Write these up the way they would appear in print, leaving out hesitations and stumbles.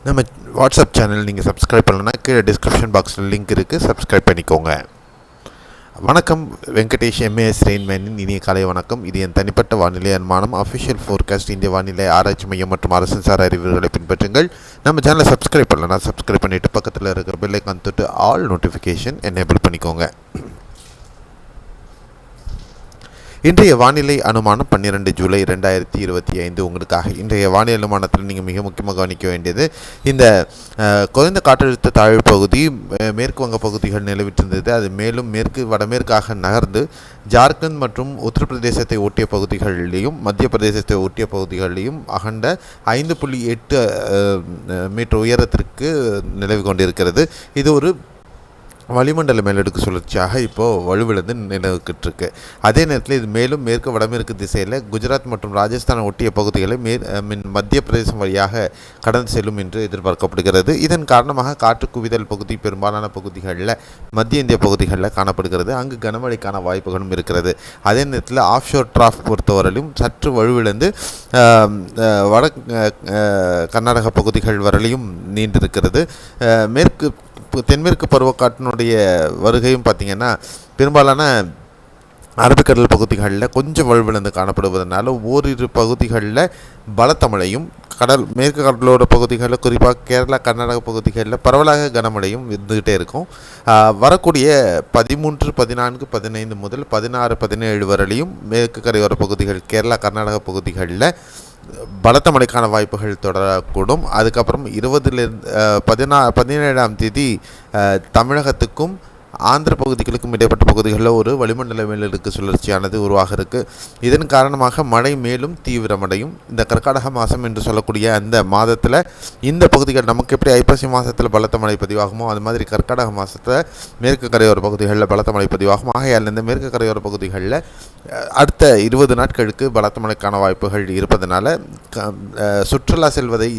நம்ம WhatsApp channel நீங்கள் subscribe பண்ணலன்னா கீழே டிஸ்கிரிப்ஷன் பாக்ஸில் லிங்க் இருக்குது, சப்ஸ்கிரைப் பண்ணிக்கோங்க. வணக்கம். வெங்கடேஷ் எம்ஏஎஸ் ரெயின்மேனின் இனிய காலை வணக்கம். இது என் தனிப்பட்ட வானிலை அனுமானம். அஃபிஷியல் ஃபோர்காஸ்ட் இந்திய வானிலை ஆராய்ச்சி மையம் மற்றும் அரசுசார் அறிவுகளை பின்பற்றுங்கள். நம்ம சேனலை சப்ஸ்கிரைப் பண்ணலன்னா சப்ஸ்கிரைப் பண்ணிவிட்டு பக்கத்தில் இருக்கிற பெல் ஐகான் தொட்டு ஆல் நோட்டிஃபிகேஷன் எனேபிள் பண்ணிக்கோங்க. இன்றைய வானிலை அனுமானம் 12 ஜூலை 2025 உங்களுக்காக. இன்றைய வானிலை அனுமானத்தில் நீங்கள் மிக முக்கியமாக கவனிக்க வேண்டியது, இந்த குறைந்த காற்றழுத்த தாழ்வு பகுதி மேற்கு வங்க பகுதிகள் நிலவிட்டிருந்தது. அது மேலும் வடமேற்காக நகர்ந்து ஜார்க்கண்ட் மற்றும் உத்தரப்பிரதேசத்தை ஒட்டிய பகுதிகளிலையும் மத்திய பிரதேசத்தை ஒட்டிய பகுதிகளிலையும் அகண்ட 5.8 மீட்டர் உயரத்திற்கு நிலவி கொண்டிருக்கிறது. இது ஒரு வளிமண்டல மேலடுக்கு சுழற்சியாக இப்போது வலுவிழந்து நிலவுக்கிட்டு. அதே நேரத்தில் இது மேலும் மேற்கு வடமேற்கு திசையில் குஜராத் மற்றும் ராஜஸ்தான் ஒட்டிய பகுதிகளை மத்திய பிரதேசம் வழியாக கடந்து செல்லும் என்று எதிர்பார்க்கப்படுகிறது. இதன் காரணமாக காற்று குவிதல் பகுதி பெரும்பாலான பகுதிகளில் மத்திய இந்திய பகுதிகளில் காணப்படுகிறது. அங்கு கனமழைக்கான வாய்ப்புகளும் இருக்கிறது. அதே நேரத்தில் ஆஃப்ஷோர் ட்ராஃப் பொறுத்தவரையிலும் சற்று வலுவிழந்து வட கர்நாடக பகுதிகள் வரையிலும் நீண்டிருக்கிறது. தென்மேற்கு பருவக்காற்றினுடைய வருகையும் பார்த்திங்கன்னா பெரும்பாலான அரபிக்கடல் பகுதிகளில் கொஞ்சம் வலுவிழந்து காணப்படுவதனால ஓரிரு பகுதிகளில் பலத்த மழையும், மேற்கு கடலோர பகுதிகளில் குறிப்பாக கேரளா கர்நாடக பகுதிகளில் பரவலாக கனமழையும் இருந்துகிட்டே இருக்கும். வரக்கூடிய 13, 14, 15 முதல் 16, 17 வரையிலையும் மேற்கு கரையோர பகுதிகள் கேரளா கர்நாடக பகுதிகளில் பலத்த மழைக்கான வாய்ப்புகள் தொடரக்கூடும். அதுக்கப்புறம் 17ஆம் தேதி தமிழகத்துக்கும் ஆந்திர பகுதிகளுக்கும் இடைப்பட்ட பகுதிகளில் ஒரு வளிமண்டல மேலடுக்கு சுழற்சியானது உருவாக இருக்குது. இதன் காரணமாக மழை மேலும் தீவிரமடையும். இந்த கர்நாடக மாதம் என்று சொல்லக்கூடிய அந்த மாதத்தில் இந்த பகுதிகள் நமக்கு எப்படி ஐப்பசி மாதத்தில் பலத்த மழை பதிவாகுமோ அது மாதிரி கர்நாடக மாதத்தில் மேற்கு கரையோர பகுதிகளில் பலத்த மழை பதிவாகும். ஆகையால் இந்த மேற்கு கரையோர பகுதிகளில் அடுத்த 20 நாட்களுக்கு பலத்த மழைக்கான வாய்ப்புகள் இருப்பதனால சுற்றுலா செல்வதை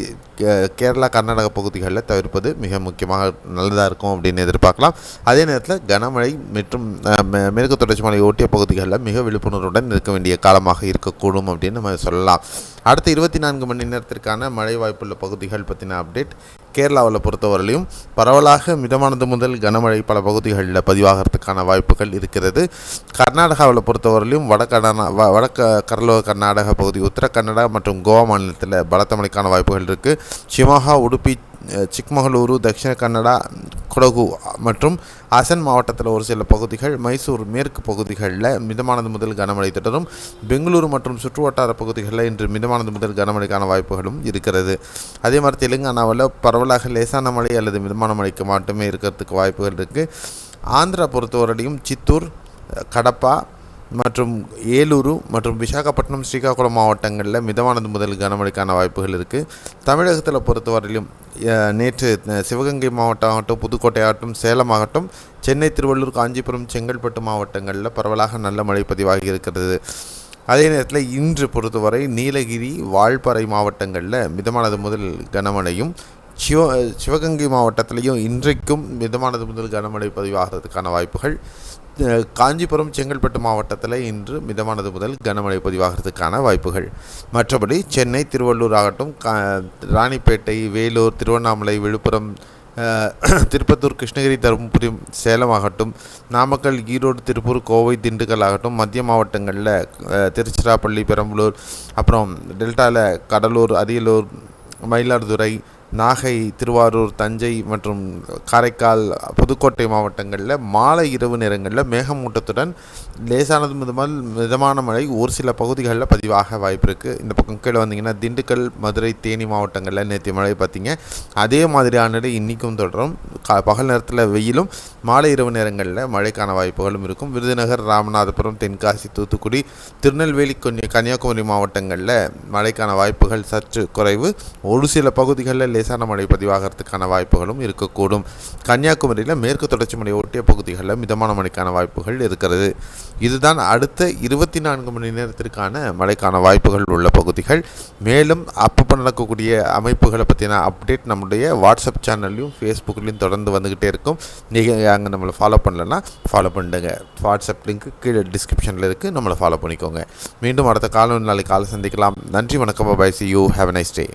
கேரளா கர்நாடக பகுதிகளில் தவிர்ப்பது மிக முக்கியமாக நல்லதாக இருக்கும் அப்படின்னு எதிர்பார்க்கலாம். அதே நேரத்தில் கனமழை மற்றும் மேற்கு தொடர்ச்சி மலை ஒட்டிய பகுதிகளில் மிக விழிப்புணர்வுடன் இருக்க வேண்டிய காலமாக இருக்கக்கூடும் அப்படின்னு நம்ம சொல்லலாம். அடுத்த 24 மணி நேரத்திற்கான மழை வாய்ப்புள்ள பகுதிகள் பற்றின அப்டேட். கேரளாவில் பொறுத்தவரையிலும் பரவலாக மிதமானது முதல் கனமழை பல பகுதிகளில் பதிவாகிறதுக்கான வாய்ப்புகள் இருக்கிறது. கர்நாடகாவில் பொறுத்தவரையிலும் வடக்கு கடலோர கர்நாடக பகுதி, உத்தர கன்னடா மற்றும் கோவா மாநிலத்தில் பலத்த மழைக்கான வாய்ப்புகள் இருக்குது. ஷிமோகா, உடுப்பி, சிக்மகளூரு, தட்சிண கன்னடா, கொடகு மற்றும் அசன் மாவட்டத்தில் ஒரு சில பகுதிகள், மைசூர் மேற்கு பகுதிகளில் மிதமானது முதல் கனமழை தொடரும். பெங்களூரு மற்றும் சுற்றுவட்டார பகுதிகளில் இன்று மிதமானது முதல் கனமழைக்கான வாய்ப்புகளும் இருக்கிறது. அதே மாதிரி தெலுங்கானாவில் பரவலாக லேசான மழை அல்லது மிதமான மழைக்கு மட்டுமே இருக்கிறதுக்கு வாய்ப்புகள் இருக்குது. ஆந்திரா பொறுத்தவரையிலும் சித்தூர், கடப்பா மற்றும் ஏலூரு மற்றும் விசாகப்பட்டினம், ஸ்ரீகாகுளம் மாவட்டங்களில் மிதமானது முதல் கனமழைக்கான வாய்ப்புகள் இருக்குது. தமிழகத்தில் பொறுத்தவரையிலும் நேற்று சிவகங்கை மாவட்டம் ஆகட்டும், புதுக்கோட்டை ஆகட்டும், சேலம் ஆகட்டும், சென்னை, திருவள்ளூர், காஞ்சிபுரம், செங்கல்பட்டு மாவட்டங்களில் பரவலாக நல்ல மழை பதிவாகி இருக்கிறது. அதே நேரத்தில் இன்று பொறுத்தவரை நீலகிரி, வால்பாறை மாவட்டங்களில் மிதமானது முதல் கனமழையும், சிவகங்கை மாவட்டத்திலையும் இன்றைக்கும் மிதமானது முதல் கனமழை பதிவாகிறதுக்கான வாய்ப்புகள். காஞ்சிபுரம், செங்கல்பட்டு மாவட்டத்தில் இன்று மிதமானது முதல் கனமழை பதிவாகிறதுக்கான வாய்ப்புகள். மற்றபடி சென்னை, திருவள்ளூர் ஆகட்டும், ராணிப்பேட்டை, வேலூர், திருவண்ணாமலை, விழுப்புரம், திருப்பத்தூர், கிருஷ்ணகிரி, தருமபுரி, சேலம் ஆகட்டும், நாமக்கல், ஈரோடு, திருப்பூர், கோவை, திண்டுக்கல் ஆகட்டும், மத்திய மாவட்டங்களில் திருச்சிராப்பள்ளி, பெரம்பலூர், அப்புறம் டெல்டாவில் கடலூர், அரியலூர், மயிலாடுதுறை, நாகை, திருவாரூர், தஞ்சை மற்றும் காரைக்கால், புதுக்கோட்டை மாவட்டங்களில் மாலை இரவு நேரங்களில் மேகமூட்டத்துடன் லேசானது மிதமான மழை ஒரு சில பகுதிகளில் பதிவாக வாய்ப்பு இருக்குது. இந்த பக்கம் கீழே வந்தீங்கன்னா திண்டுக்கல், மதுரை, தேனி மாவட்டங்களில் நேற்று மழை பார்த்தீங்க. அதே மாதிரியான இன்றைக்கும் தொடரும். பகல் நேரத்தில் வெயிலும், மாலை இரவு நேரங்களில் மழைக்கான வாய்ப்புகளும் இருக்கும். விருதுநகர், ராமநாதபுரம், தென்காசி, தூத்துக்குடி, திருநெல்வேலி, கன்னியாகுமரி மாவட்டங்களில் மழைக்கான வாய்ப்புகள் சற்று குறைவு. ஒரு சில பகுதிகளில் லேசான மழை பதிவாகிறதுக்கான வாய்ப்புகளும் இருக்கக்கூடும். கன்னியாகுமரியில் மேற்கு தொடர்ச்சி மலை ஒட்டிய பகுதிகளில் மிதமான மழைக்கான வாய்ப்புகள் இருக்கிறது. இதுதான் அடுத்த 24 மணி நேரத்திற்கான மழைக்கான வாய்ப்புகள் உள்ள பகுதிகள். மேலும் அப்பப்போ நடக்கக்கூடிய அமைப்புகளை பற்றின அப்டேட் நம்முடைய வாட்ஸ்அப் சேனல்லையும் ஃபேஸ்புக்லேயும் தொடர்ந்து வந்துக்கிட்டே இருக்கும். நீங்கள் அங்கே நம்மளை ஃபாலோ பண்ணலன்னா ஃபாலோ பண்ணுங்க. வாட்ஸ்அப் லிங்க் கீழே டிஸ்கிரிப்ஷனில் இருக்குது, நம்மளை ஃபாலோ பண்ணிக்கோங்க. மீண்டும் அடுத்த நாளைக்கு காலை சந்திக்கலாம். நன்றி, வணக்கம், bye, see you, have a nice day.